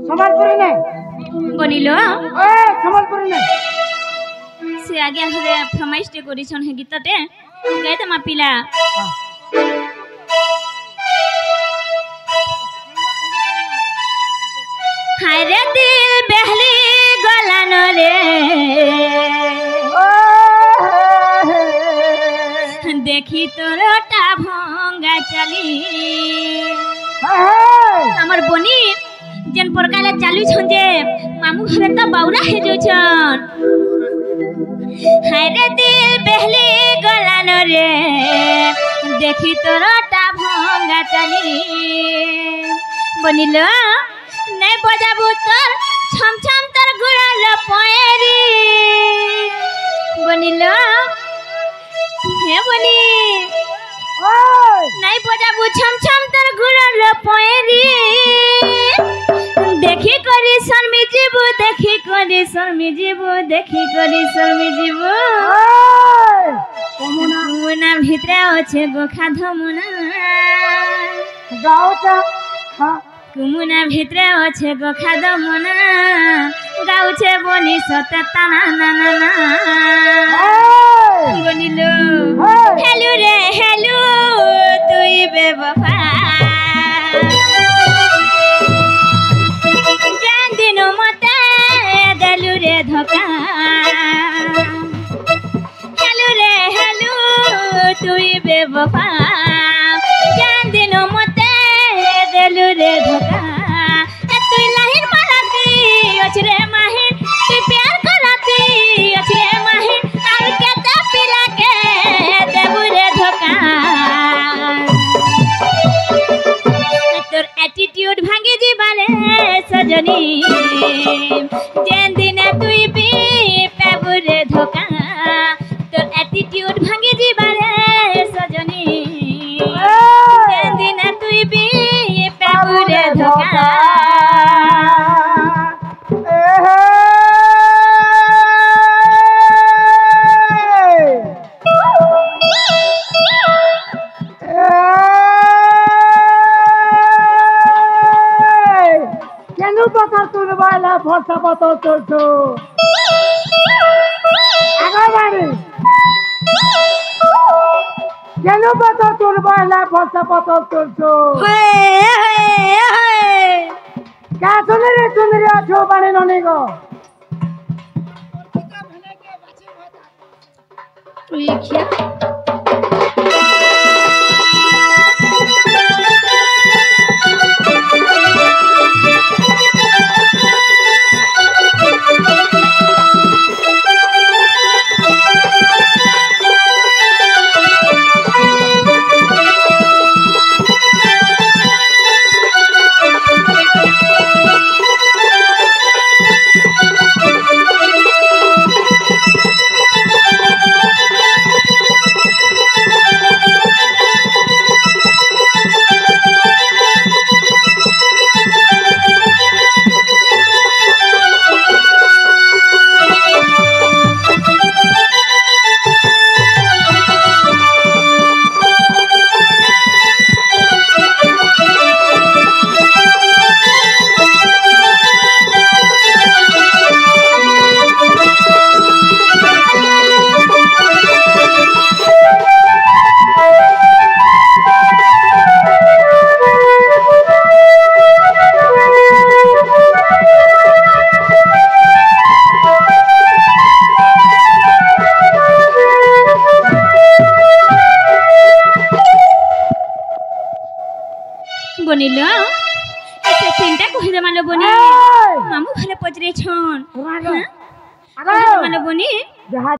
संबलपुरी नहीं बनिलो संबलपुरी नहीं से आगे हरे फरमाइश टे करिसन है गीत टे गाय त मा पिला हाय रे दिल बहली गलन रे देखी तोरटा भंगा चली हमर बनी जन प्रकार चालू छन जे मामू घरे त बाउरा हे जो छन हाय रे दिल बहली गलन रे देखी तोरटा भंगा चली बनिलो नै बजाबू तोर छम छम तोर गुड़ल पयरी बनिलो हे बनी नै बजाबू छम छम तोर गुड़ल पयरी देखी करी शर्मी जीवू देखी करी शर्मी जीवू देखी करी शर्मी जीवू मुना भितरे अच्छे गोखा धमुना गाँव कुमुना भितरे अच्छे गोखा धमुना गाउछे बनी सते ताना ना ना ना बनिलो हेलो रे हेलो तुई बेवफा जान दिनो मते देलु रे धोखा हेलो रे हेलो तुई बेवफा जान दिनो मते देलु रे धोखा ए तुई लाहिन मारती अछरे माहिन तुई प्यार करती अछरे माहिन आर के त पिला के देबु रे धोखा तोर एटीट्यूड भांगी जीवाले सजनी जेन दिन तुई भी पेबु रे धोखा तोर एटीट्यूड भांगी जीवाले सजनी जेन दिन तुई भी पेबु रे धोखा फर्सा बता तो आगे बारी केनो बता तोर बाला फर्सा बता तो क्या सुन रे अच्छो बाणी नने को बनिलो ऐसे चिंता कहि दे मानो बनी मामू घरे पचरे छन हां मानो बनी